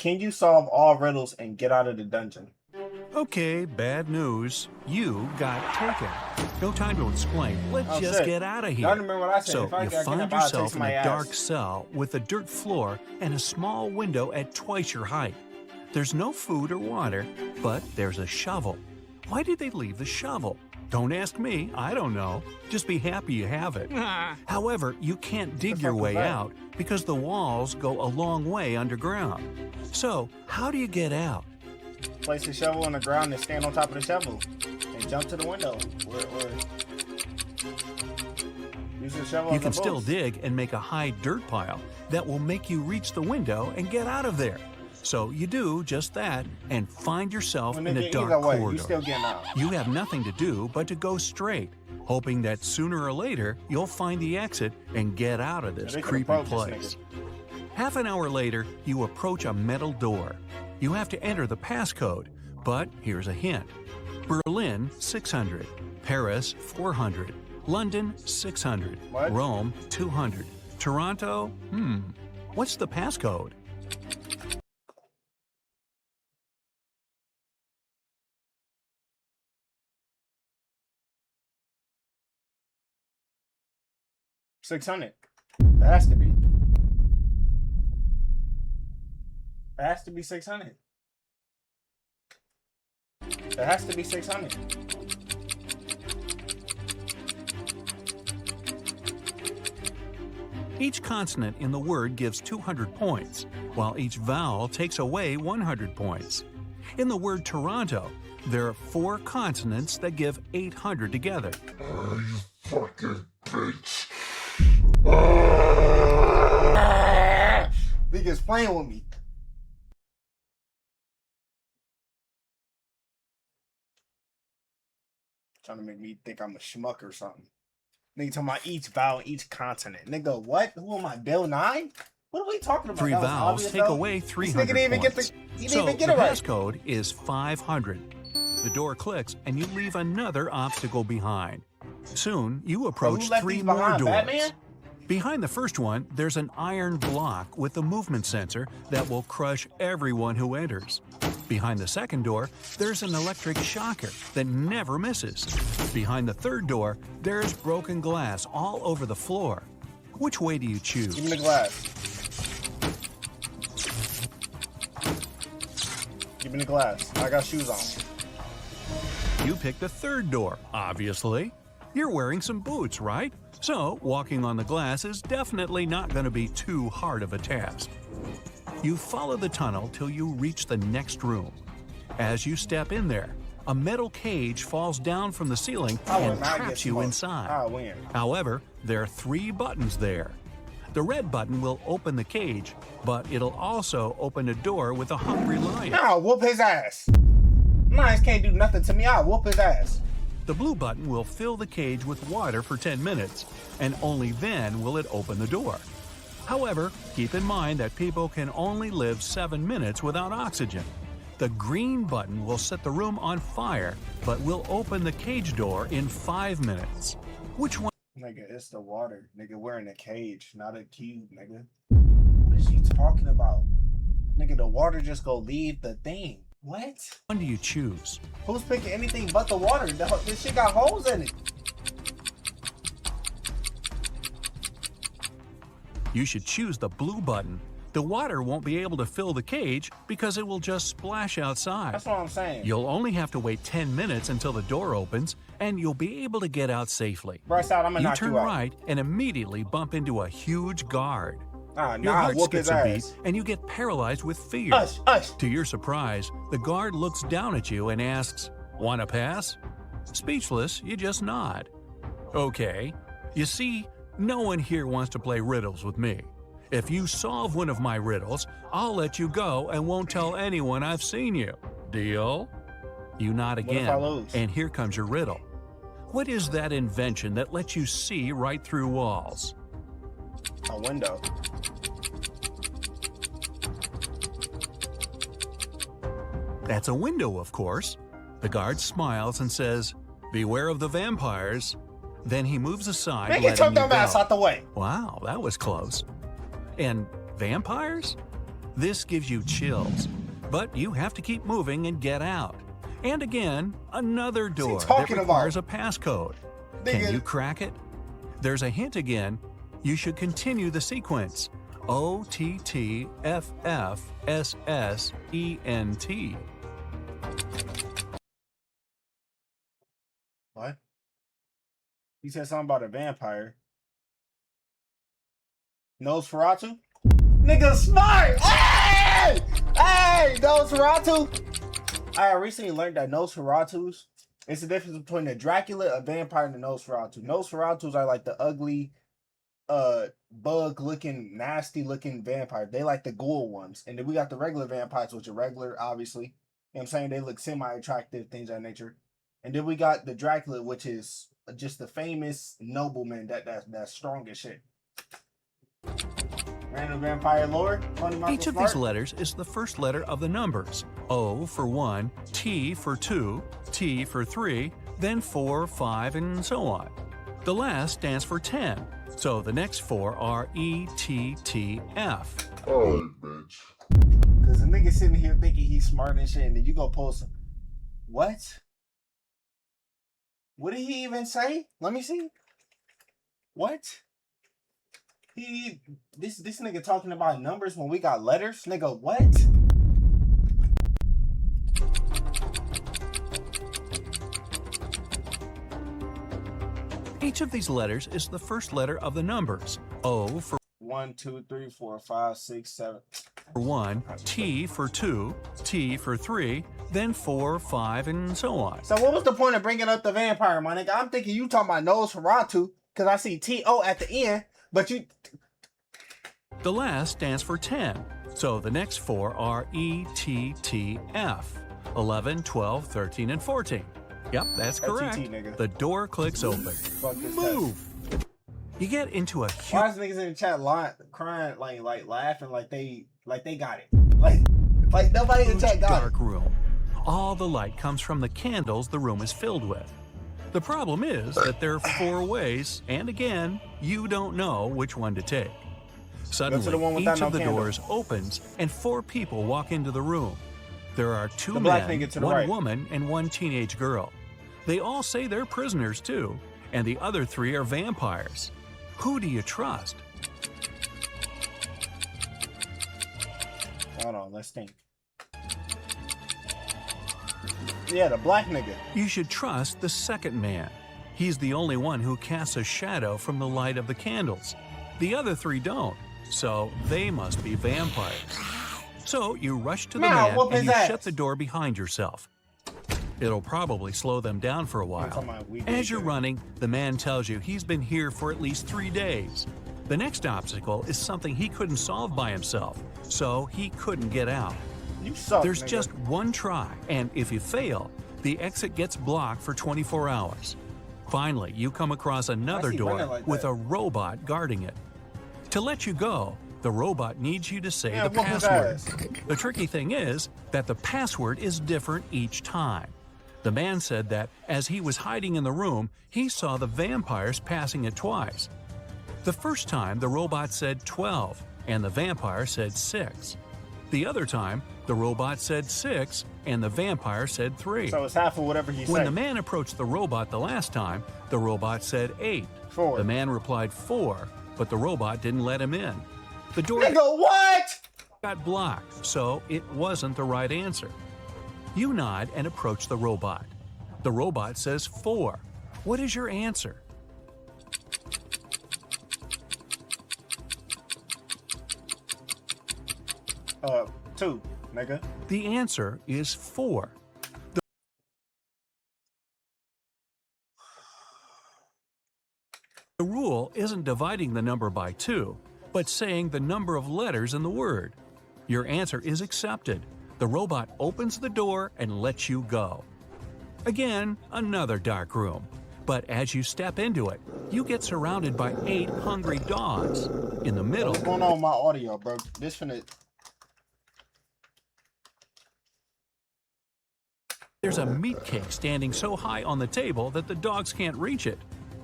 Can you solve all riddles and get out of the dungeon? Okay, bad news. You got taken. No time to explain. Let's just shit. get out of Y'all here. remember what I said? So If I you get find up, I'll yourself take in my a dark ass. cell with a dirt floor and a small window at twice your height. There's no food or water, but there's a shovel. Why did they leave the shovel? Don't ask me, I don't know. Just be happy you have it. However, you can't dig your way out because the walls go a long way underground. So, how do you get out? Place the shovel on the ground and stand on top of the shovel. And jump to the window. Or use the shovel You as a can still boost. dig and make a high dirt pile that will make you reach the window and get out of there. So you do just that and find yourself in a dark either way, corridor. you still getting out. You have nothing to do but to go straight, hoping that sooner or later you'll find the exit and get out of this They can creepy approach this place. Half an hour later, you approach a metal door. You have to enter the passcode, but here's a hint. Berlin, 600. Paris, 400. London, 600. What? Rome, 200. Toronto, what's the passcode? $600. That has to be. It has to be 600. It has to be 600. Each consonant in the word gives 200 points, while each vowel takes away 100 points. In the word Toronto, there are 4 consonants that give 800 together. Oh, you fucking bitch. Niggas playing with me. Trying to make me think I'm a schmuck or something. Nigga talking about each vowel, each consonant. Nigga, what? Who am I, Bill 9? What are we talking about? 3 That was vowels obvious, take though. away This 300 nigga didn't even points. get the. He didn't So even get the it right. passcode is 500. The door clicks and you leave another obstacle behind. Soon, you approach who left 3 these more behind, doors. Batman? Behind the first one, there's an iron block with a movement sensor that will crush everyone who enters. Behind the second door, there's an electric shocker that never misses. Behind the third door, there's broken glass all over the floor. Which way do you choose? Give me the glass. Give me the glass. I got shoes on. You pick the third door, obviously. You're wearing some boots, right? So, walking on the glass is definitely not going to be too hard of a task. You follow the tunnel till you reach the next room. As you step in there, a metal cage falls down from the ceiling I will and not traps get you smoked. inside. I win. However, there are 3 buttons there. The red button will open the cage, but it'll also open a door with a hungry lion. I'll whoop his ass. Lions can't do nothing to me. I'll whoop his ass. The blue button will fill the cage with water for 10 minutes, and only then will it open the door. However, keep in mind that people can only live 7 minutes without oxygen. The green button will set the room on fire, but will open the cage door in 5 minutes. Which one? Nigga, it's the water. Nigga, we're in a cage, not a cube, nigga. What is she talking about? Nigga, the water just go leave the thing. What? Do you choose? Who's picking anything but the water? This shit got holes in it. You should choose the blue button. The water won't be able to fill the cage because it will just splash outside. That's what I'm saying. You'll only have to wait 10 minutes until the door opens, and you'll be able to get out safely. Bryce out, I'm gonna You knock turn you out. right and immediately bump into a huge guard. Your Nah, heart whoop his skips a beat, ass. and you get paralyzed with fear. Hush. To your surprise, the guard looks down at you and asks, "Want to pass?" Speechless, you just nod. Okay. You see, no one here wants to play riddles with me. If you solve one of my riddles, I'll let you go and won't tell anyone I've seen you. Deal? You nod What if again, I lose? and here comes your riddle. What is that invention that lets you see right through walls? A window. That's a window, of course. The guard smiles and says, "Beware of the vampires." Then he moves aside, Man, get your letting you dumb ass go. out the way. Wow, that was close. And vampires? This gives you chills, but you have to keep moving and get out. And again, another door that talking requires about? a passcode. Nigga. Can you crack it? There's a hint again. You should continue the sequence. OTTFFSSENT. What? He said something about a vampire. Nosferatu? Nigga smart! Hey! Hey! Nosferatu! I recently learned that Nosferatus, it's the difference between a Dracula, a vampire, and a Nosferatu. Nosferatus are like the ugly, bug-looking, nasty-looking vampires. They like the ghoul ones. And then we got the regular vampires, which are regular, obviously. You know what I'm saying? They look semi-attractive, things of that nature. And then we got the Dracula, which is just the famous nobleman that's strong as shit. Random vampire lore. Each of these letters is the first letter of the numbers. O for 1, T for 2, T for 3, then 4, 5, and so on. The last stands for 10, so the next 4 are E, T, T, F. Alright, bitch. Because the nigga sitting here thinking he's smart and shit, and then you go post, what? What did he even say? Let me see. What? This nigga talking about numbers when we got letters? Nigga, what? Each of these letters is the first letter of the numbers. O for 1, 2, 3, 4, 5, 6, 7. 1, T for 2, T for 3, then 4, 5, and so on. So what was the point of bringing up the vampire, my nigga? I'm thinking you talking about Nosferatu, because I see T-O at the end, but you... The last stands for 10, so the next 4 are E, T, T, F. 11, 12, 13, and 14. Yep, that's correct. TT, nigga. The door clicks open. Fuck this Move! You get into a Why huge is niggas in the chat crying, like laughing, like they got it? Like nobody in the chat got dark it. room. All the light comes from the candles the room is filled with. The problem is that there are 4 ways, and again, you don't know which one to take. Suddenly, one each without no of the candle. doors opens and 4 people walk into the room. There are 2 The black men, nigga to the 1 right. woman, and 1 teenage girl. They all say they're prisoners too, and the other 3 are vampires. Who do you trust? Hold on, let's think. Yeah, the black nigga. You should trust the second man. He's the only one who casts a shadow from the light of the candles. The other 3 don't, so they must be vampires. So you rush to the Now, man whoop and his you ass. shut the door behind yourself. It'll probably slow them down for a while. As you're running, the man tells you he's been here for at least 3 days. The next obstacle is something he couldn't solve by himself, so he couldn't get out. You suck, There's nigga. just one try, and if you fail, the exit gets blocked for 24 hours. Finally, you come across another Why is he door running like with that? a robot guarding it. To let you go, the robot needs you to say Yeah, the whoop his password. ass. The tricky thing is that the password is different each time. The man said that as he was hiding in the room, he saw the vampires passing it twice. The first time, the robot said 12, and the vampire said 6. The other time, the robot said 6, and the vampire said 3. So it's half of whatever he When said. the man approached the robot the last time, the robot said 8. 4. The man replied 4, but the robot didn't let him in. The door Nigga, what? got blocked, so it wasn't the right answer. You nod and approach the robot. The robot says 4. What is your answer? 2, nigga. The answer is 4. The rule isn't dividing the number by 2, but saying the number of letters in the word. Your answer is accepted. The robot opens the door and lets you go. Again, another dark room. But as you step into it, you get surrounded by 8 hungry dogs. In the middle, What's going on with my audio, bro? This finna... there's a meat cake standing so high on the table that the dogs can't reach it.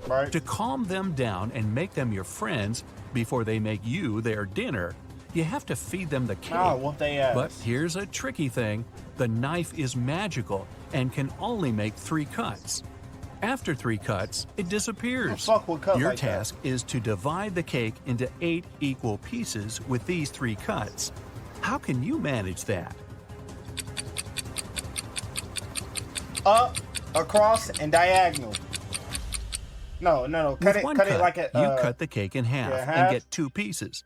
Right? To calm them down and make them your friends before they make you their dinner, You have to feed them the cake. Nah, whoop they ass. But here's a tricky thing. The knife is magical and can only make 3 cuts. After 3 cuts, it disappears. Fuck would cut Your like that? task is to divide the cake into 8 equal pieces with these 3 cuts. How can you manage that? Up, across, and diagonal. No. Cut With one it cut, like a. you cut the cake in half yeah, and half. get 2 pieces.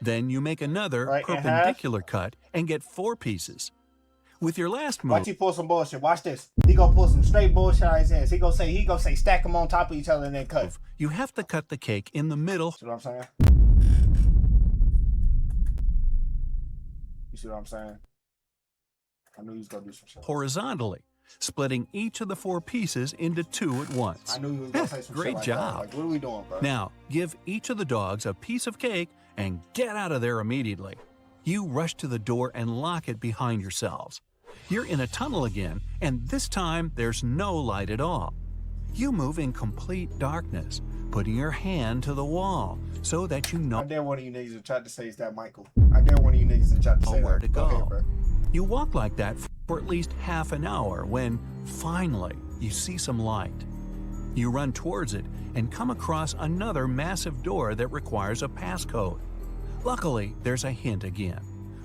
Then you make another Right, in half. perpendicular cut and get 4 pieces. With your last move, Watch he pull some bullshit. Watch this. He gonna pull some straight bullshit out his ass. He gonna say stack them on top of each other and then cut. you have to cut the cake in the middle. See what I'm saying? You see what I'm saying? I knew he was gonna do some shit. Horizontally, splitting each of the 4 pieces into 2 at once. I knew he was gonna say some Great shit like job. that. Like, what are we doing, bro? Now, give each of the dogs a piece of cake and get out of there immediately. You rush to the door and lock it behind yourselves. You're in a tunnel again, and this time there's no light at all. You move in complete darkness, putting your hand to the wall so that you I know dare one of you niggas to try to say is that Michael. I dare one of you niggas to try to say where that. to go. Ahead, bro. You walk like that for at least half an hour when, finally, you see some light. You run towards it and come across another massive door that requires a passcode. Luckily, there's a hint again,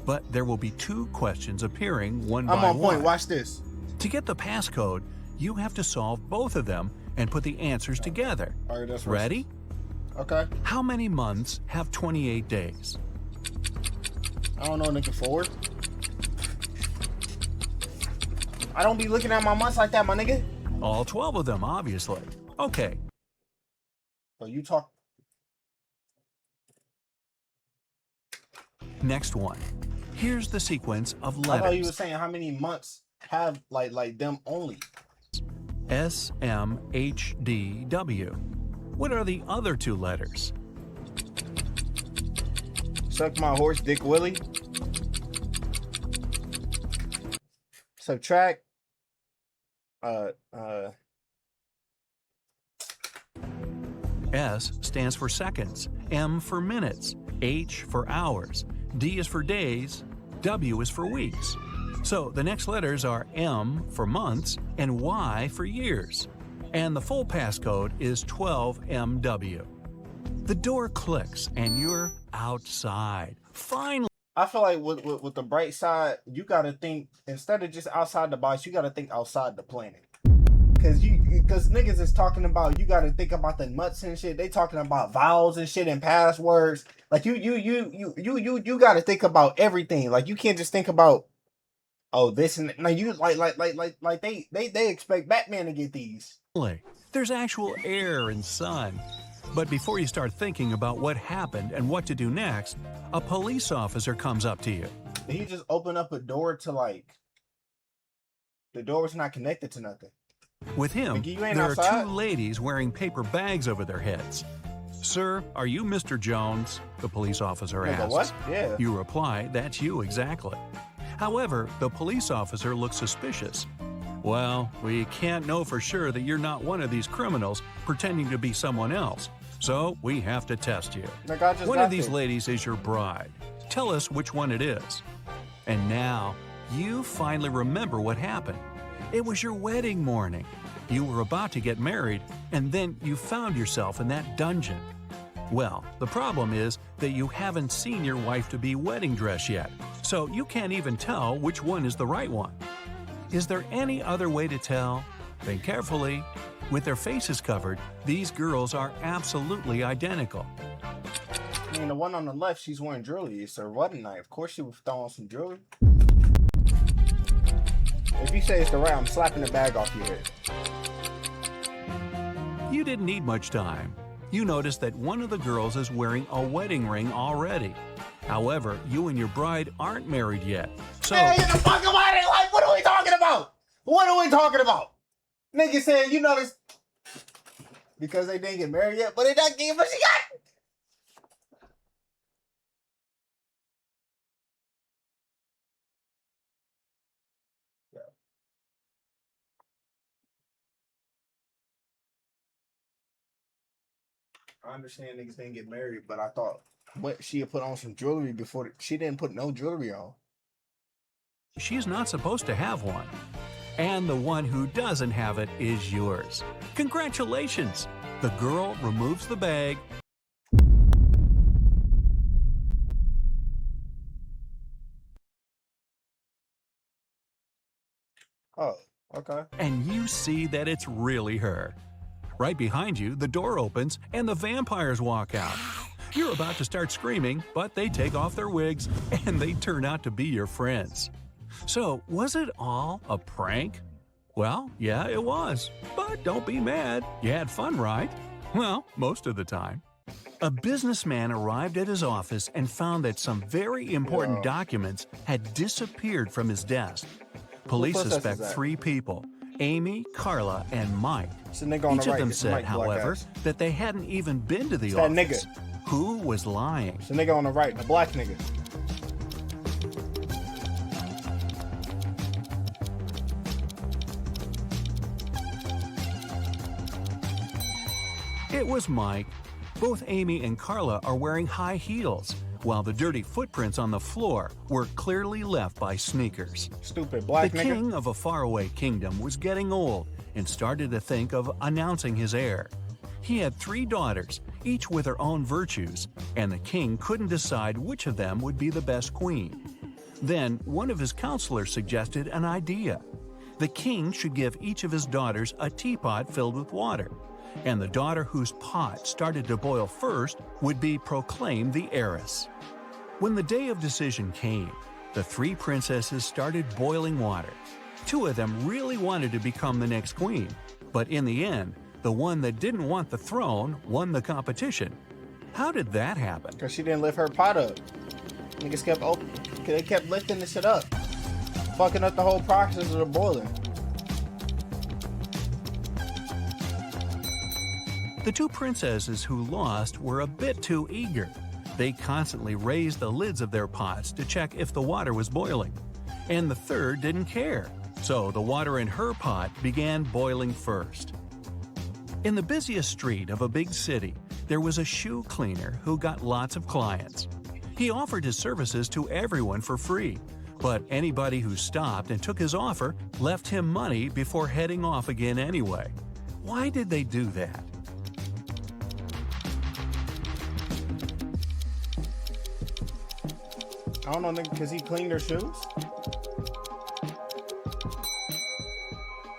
but there will be 2 questions appearing one I'm by on point. one. Watch this. To get the passcode, you have to solve both of them and put the answers together. All right, that's Ready? Okay. How many months have 28 days? I don't know, nigga. Forward. I don't be looking at my months like that, my nigga. All 12 of them, obviously. Okay, So you talk. next one. Here's the sequence of I thought you were letters. saying how many months have like them only. S, M, H, D, W. What are the other 2 letters? Suck my horse, Dick Willie. Subtract. S stands for seconds, M for minutes, H for hours, D is for days, W is for weeks. So the next letters are M for months and Y for years. And the full passcode is 12MW. The door clicks and you're outside. Finally. I feel like with the bright side, you gotta think instead of just outside the box, you gotta think outside the planet. Cause niggas is talking about you gotta think about the nuts and shit. They talking about vowels and shit and passwords. Like you gotta think about everything. Like you can't just think about this and like you like they expect Batman to get these. There's actual air and sun. But before you start thinking about what happened and what to do next, a police officer comes up to you. Did he just open up a door to like the door was not connected to nothing? With him, Nigga, you ain't there outside? are 2 ladies wearing paper bags over their heads. Sir, are you Mr. Jones? The police officer Nigga, asks. what? Yeah. You reply, that's you exactly. However, the police officer looks suspicious. Well, we can't know for sure that you're not one of these criminals pretending to be someone else, so we have to test you. Like I just One got of these there. ladies is your bride. Tell us which one it is. And now, you finally remember what happened. It was your wedding morning. You were about to get married, and then you found yourself in that dungeon. Well, the problem is that you haven't seen your wife-to-be wedding dress yet, so you can't even tell which one is the right one. Is there any other way to tell? Think carefully. With their faces covered, these girls are absolutely identical. I mean, the one on the left, she's wearing jewelry. It's her wedding night. Of course, she was throwing some jewelry. If you say it's the right, I'm slapping the bag off your head. You didn't need much time. You notice that one of the girls is wearing a wedding ring already. However, you and your bride aren't married yet. So, Man, get the fuck about it! Like, what are we talking about? What are we talking about? Nigga said, you know this because they didn't get married yet, but they not getting what she got. I understand niggas didn't get married, but I thought What, she had put on some jewelry before? She didn't put no jewelry on. She's not supposed to have one. And the one who doesn't have it is yours. Congratulations! The girl removes the bag. Oh, okay. And you see that it's really her. Right behind you, the door opens and the vampires walk out. You're about to start screaming, but they take off their wigs and they turn out to be your friends. So, was it all a prank? Well, yeah, it was. But don't be mad. You had fun, right? Well, most of the time. A businessman arrived at his office and found that some very important documents had disappeared from his desk. Police process suspect is that? 3 people, Amy, Carla, and Mike. It's a nigga on Each the of right. them It's said, Mike, black however, ass. that they hadn't even been to the It's that office. nigga. Who was lying? It's a nigga on the right, the black nigga. It was Mike. Both Amy and Carla are wearing high heels, while the dirty footprints on the floor were clearly left by sneakers. Stupid black The nigga. king of a faraway kingdom was getting old and started to think of announcing his heir. He had 3 daughters, each with her own virtues, and the king couldn't decide which of them would be the best queen. Then one of his counselors suggested an idea. The king should give each of his daughters a teapot filled with water, and the daughter whose pot started to boil first would be proclaimed the heiress. When the day of decision came, the 3 princesses started boiling water. 2 of them really wanted to become the next queen, but in the end, the one that didn't want the throne won the competition. How did that happen? Because she didn't lift her pot up. Niggas kept they kept lifting the shit up. Fucking up the whole process of the boiling. The 2 princesses who lost were a bit too eager. They constantly raised the lids of their pots to check if the water was boiling. And the third didn't care, so the water in her pot began boiling first. In the busiest street of a big city, there was a shoe cleaner who got lots of clients. He offered his services to everyone for free, but anybody who stopped and took his offer left him money before heading off again anyway. Why did they do that? I don't know, nigga, because he cleaned her shoes?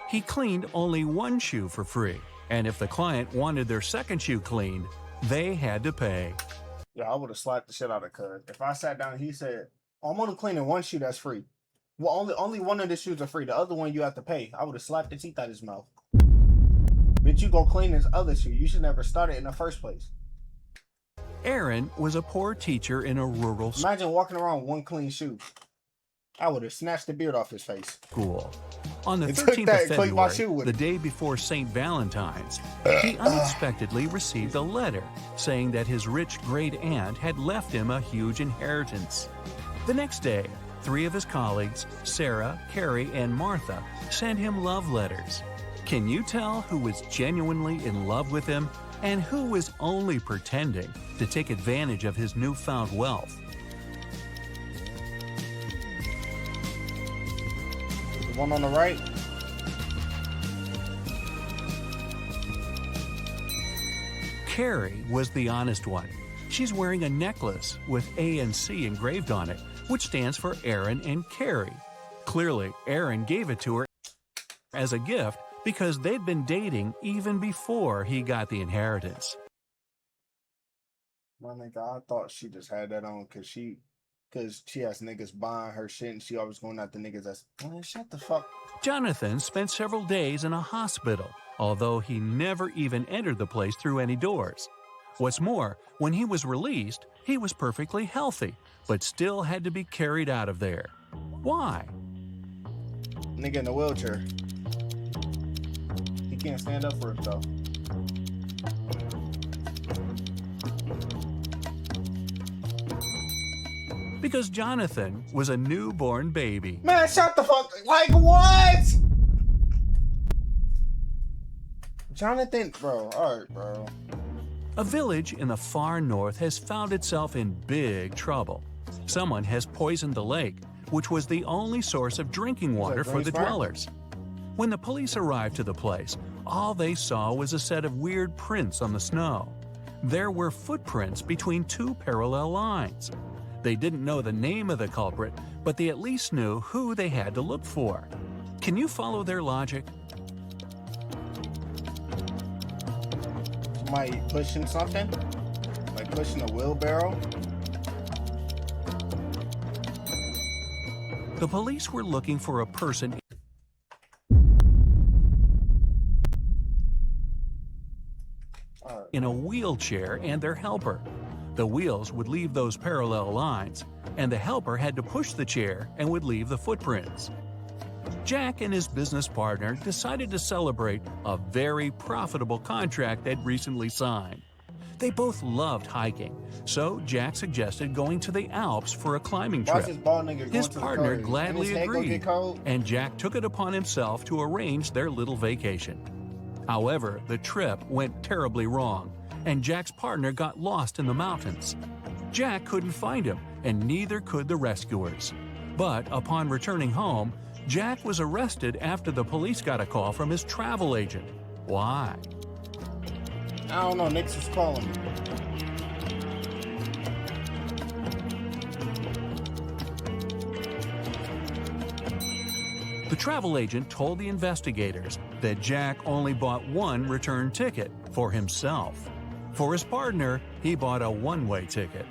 He cleaned only 1 shoe for free, and if the client wanted their second shoe cleaned, they had to pay. Yeah, I would have slapped the shit out of Cuz. If I sat down and he said, oh, I'm only cleaning 1 shoe that's free. Well, only one of the shoes are free. The other one you have to pay. I would have slapped the teeth out of his mouth. Bitch, you go clean his other shoe. You should never start it in the first place. Aaron was a poor teacher in a rural Imagine walking around with 1 clean shoe. I would have snatched the beard off his face. school. On the It took 13th that of to clean my shoe February, with the it. day before St. Valentine's, he unexpectedly received a letter saying that his rich great-aunt had left him a huge inheritance. The next day, 3 of his colleagues, Sarah, Carrie, and Martha, sent him love letters. Can you tell who was genuinely in love with him and who was only pretending to take advantage of his newfound wealth? The one on the right. Carrie was the honest one. She's wearing a necklace with A and C engraved on it, which stands for Aaron and Carrie. Clearly, Aaron gave it to her as a gift because they'd been dating even before he got the inheritance. My nigga, I thought she just had that on because she has niggas buying her shit and she always going at the niggas that's, man, shut the fuck. Jonathan spent several days in a hospital, although he never even entered the place through any doors. What's more, when he was released, he was perfectly healthy, but still had to be carried out of there. Why? Nigga in a wheelchair. He can't stand up for himself. Because Jonathan was a newborn baby. Man, shut the fuck. Like what? Jonathan, bro. All right, bro. A village in the far north has found itself in big trouble. Someone has poisoned the lake, which was the only source of drinking water for the dwellers. When the police arrived to the place, all they saw was a set of weird prints on the snow. There were footprints between two parallel lines. They didn't know the name of the culprit, but they at least knew who they had to look for. Can you follow their logic? Somebody pushing something? Like pushing a wheelbarrow? The police were looking for a person in a wheelchair and their helper. The wheels would leave those parallel lines, and the helper had to push the chair and would leave the footprints. Jack and his business partner decided to celebrate a very profitable contract they'd recently signed. They both loved hiking, so Jack suggested going to the Alps for a climbing Watch trip. this bald nigga going His to the partner cold. gladly And his head gonna get agreed, cold? and Jack took it upon himself to arrange their little vacation. However, the trip went terribly wrong, and Jack's partner got lost in the mountains. Jack couldn't find him, and neither could the rescuers. But upon returning home, Jack was arrested after the police got a call from his travel agent. Why? I don't know, Nix was calling me. The travel agent told the investigators that Jack only bought one return ticket for himself. For his partner, he bought a one-way ticket.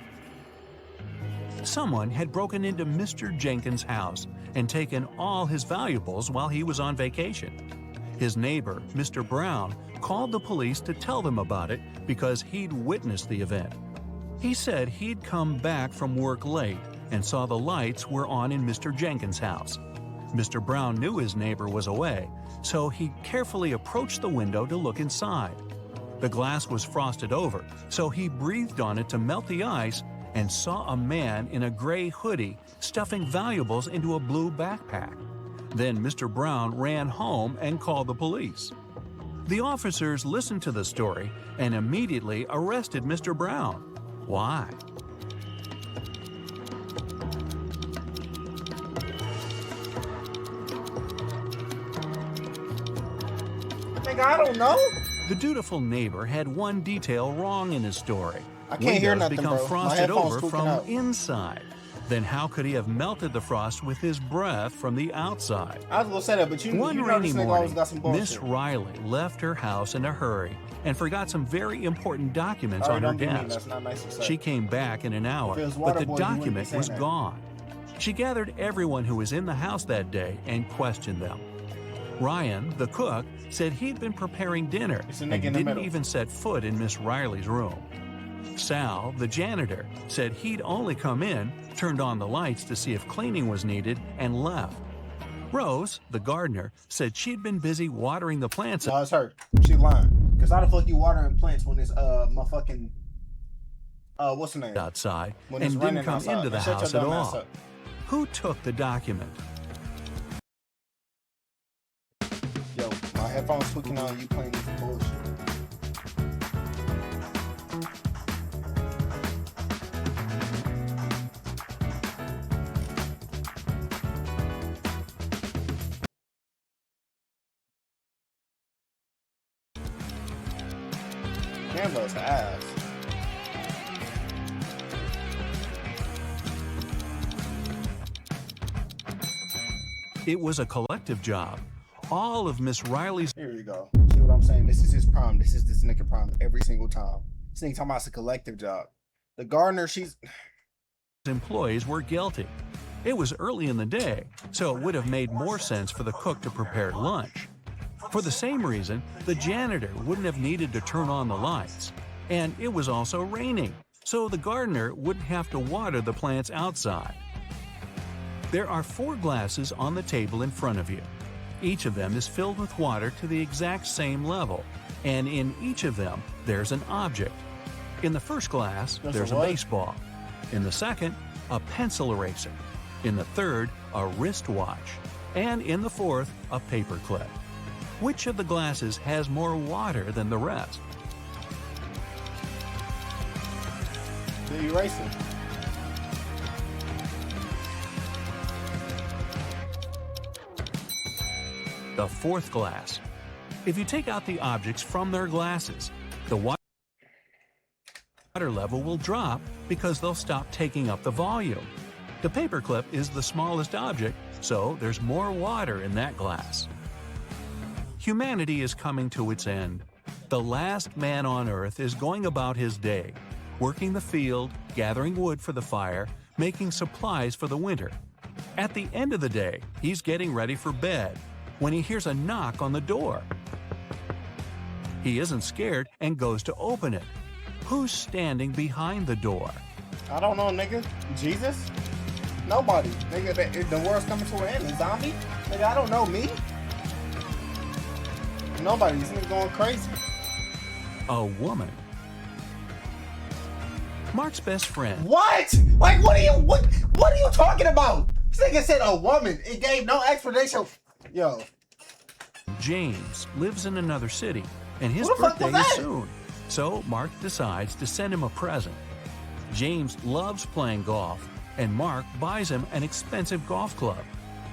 Someone had broken into Mr. Jenkins' house and taken all his valuables while he was on vacation. His neighbor, Mr. Brown, called the police to tell them about it because he'd witnessed the event. He said he'd come back from work late and saw the lights were on in Mr. Jenkins' house. Mr. Brown knew his neighbor was away, so he carefully approached the window to look inside. The glass was frosted over, so he breathed on it to melt the ice and saw a man in a gray hoodie stuffing valuables into a blue backpack. Then Mr. Brown ran home and called the police. The officers listened to the story and immediately arrested Mr. Brown. Why? Nigga, I don't know. The dutiful neighbor had one detail wrong in his story. I can't hear Windows nothing, become bro. My frosted headphones over tweaking from out. inside. Then how could he have melted the frost with his breath from the outside? I was gonna say that, but you One know rainy this nigga always morning, got some bullshit. Miss Riley left her house in a hurry and forgot some very important documents Sorry, on her don't be mean. desk. That's not nice to say. She came back in an hour, If it was but the Waterboy, you wouldn't be document saying was that. gone. She gathered everyone who was in the house that day and questioned them. Ryan, the cook, said he'd been preparing dinner It's a and nigga in the didn't middle. even set foot in Miss Riley's room. Sal, the janitor, said he'd only come in, turned on the lights to see if cleaning was needed, and left. Rose, the gardener, said she'd been busy watering the plants No, it's her. She lying. Cause how the fuck you watering plants when it's motherfucking what's the name? outside When and it's didn't raining come outside. into the Now shut house your at dumb ass all. up. Who took the document? Yo, my headphones tweaking on. You playing this bullshit. Rambo's ass. It was a collective job. All of Miss Riley's Here you go. See what I'm saying? This is his problem. This is this nigga problem every single time. This nigga talking about it's a collective job. The gardener, she's employees were guilty. It was early in the day, so it would have made more sense for the cook to prepare lunch. For the same reason, the janitor wouldn't have needed to turn on the lights. And it was also raining, so the gardener wouldn't have to water the plants outside. There are 4 glasses on the table in front of you. Each of them is filled with water to the exact same level, and in each of them, there's an object. In the first glass, there's a what? baseball. In the second, a pencil eraser. In the third, a wristwatch. And in the fourth, a paperclip. Which of the glasses has more water than the rest? The eraser. The fourth glass. If you take out the objects from their glasses, the water level will drop because they'll stop taking up the volume. The paperclip is the smallest object, so there's more water in that glass. Humanity is coming to its end. The last man on Earth is going about his day, working the field, gathering wood for the fire, making supplies for the winter. At the end of the day, he's getting ready for bed when he hears a knock on the door. He isn't scared and goes to open it. Who's standing behind the door? I don't know, nigga. Jesus? Nobody. Nigga, the world's coming to an end. A zombie? Nigga, I don't know. Me? Nobody. This nigga going crazy. A woman. Mark's best friend. What? Like, what are you talking about? This nigga said a woman. It gave no explanation. Yo. James lives in another city, and his Who the fuck birthday was is that? soon. So Mark decides to send him a present. James loves playing golf, and Mark buys him an expensive golf club.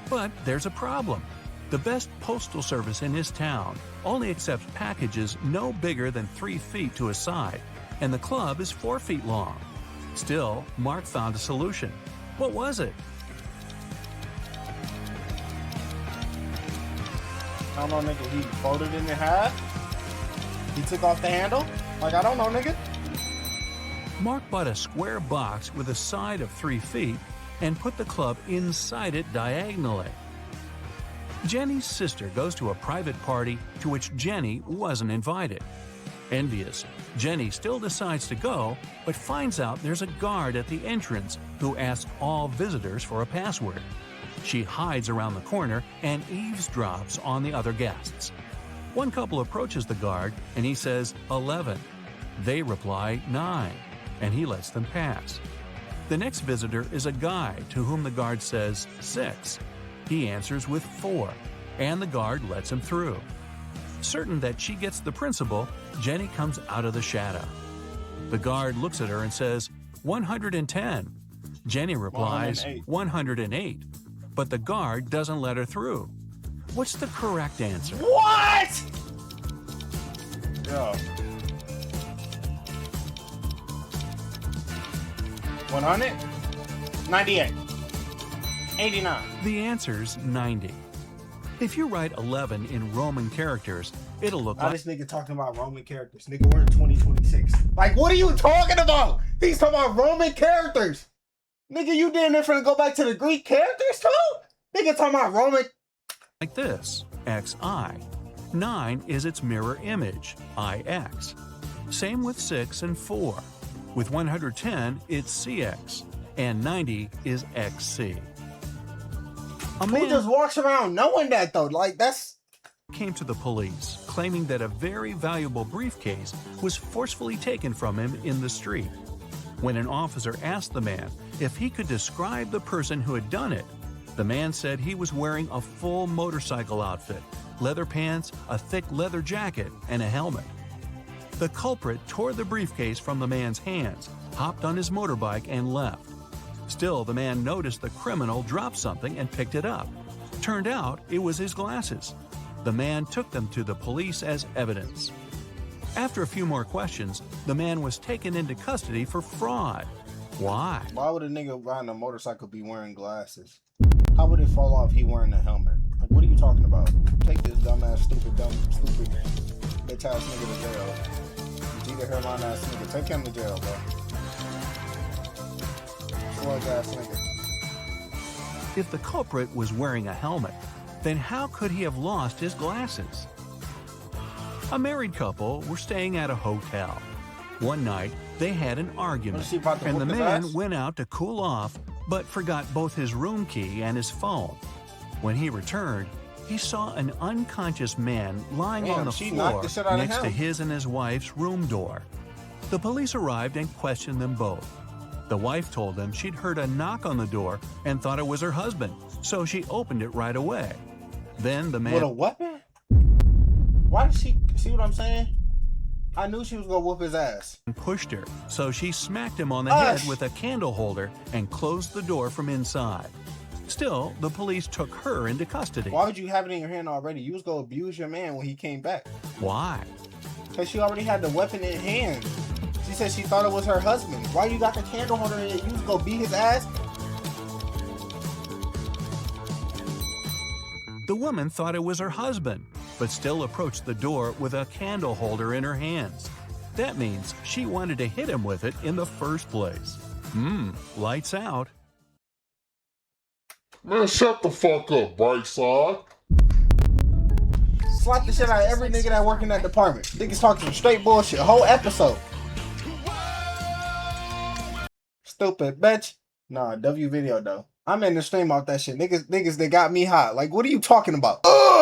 But there's a problem. The best postal service in his town only accepts packages no bigger than 3 feet to a side, and the club is 4 feet long. Still, Mark found a solution. What was it? I don't know, nigga. He folded it in half. He took off the handle. Like, I don't know, nigga. Mark bought a square box with a side of 3 feet and put the club inside it diagonally. Jenny's sister goes to a private party to which Jenny wasn't invited. Envious, Jenny still decides to go, but finds out there's a guard at the entrance who asks all visitors for a password. She hides around the corner and eavesdrops on the other guests. One couple approaches the guard and he says 11. They reply 9, and he lets them pass. The next visitor is a guy to whom the guard says 6. He answers with 4, and the guard lets him through. Certain that she gets the principal, Jenny comes out of the shadow. The guard looks at her and says 110. Jenny replies 108, but the guard doesn't let her through. What's the correct answer? What? Yo. 100? 98. 89. The answer's 90. If you write 11 in Roman characters, it'll look Now like this nigga talking about Roman characters. Nigga, we're in 2026. Like, what are you talking about? He's talking about Roman characters. Nigga, you damn near finna go back to the Greek characters too? Nigga talking about Roman. this, XI. 9 is its mirror image, IX. Same with 6 and 4. With 110, it's CX, and 90 is XC. A Who man just walks around knowing that though? Like, that's... came to the police, claiming that a very valuable briefcase was forcefully taken from him in the street. When an officer asked the man if he could describe the person who had done it, the man said he was wearing a full motorcycle outfit, leather pants, a thick leather jacket, and a helmet. The culprit tore the briefcase from the man's hands, hopped on his motorbike, and left. Still, the man noticed the criminal drop something and picked it up. Turned out it was his glasses. The man took them to the police as evidence. After a few more questions, the man was taken into custody for fraud. Why? Why would a nigga riding a motorcycle be wearing glasses? How would it fall off he wearing a helmet? Like, what are you talking about? Take this dumbass, stupid bitch ass nigga to jail. Giga hairline ass nigga. Take him to jail, bro. Slug ass nigga. If the culprit was wearing a helmet, then how could he have lost his glasses? A married couple were staying at a hotel. One night, they had an argument, Was she about to and the whoop his man ass? went out to cool off, but forgot both his room key and his phone. When he returned, he saw an unconscious man lying Damn, on the she floor knocked the shit out of next to him. his and his wife's room door. The police arrived and questioned them both. The wife told them she'd heard a knock on the door and thought it was her husband, so she opened it right away. Then the With a man weapon? Why did she... See what I'm saying? I knew she was gonna whoop his ass. and pushed her, so she smacked him on the head with a candle holder and closed the door from inside. Still, the police took her into custody. Why would you have it in your hand already? You was gonna abuse your man when he came back. Why? Because she already had the weapon in hand. She said she thought it was her husband. Why you got the candle holder in it? You was gonna beat his ass? The woman thought it was her husband, but still approached the door with a candle holder in her hands. That means she wanted to hit him with it in the first place. Lights out. Man, shut the fuck up, Brightside. Slap the shit out of every nigga that work in that department. Niggas talking some straight bullshit. Whole episode. Stupid bitch. Nah, W video though. I'm in the stream off that shit. Niggas, they got me hot. Like, what are you talking about? Ugh!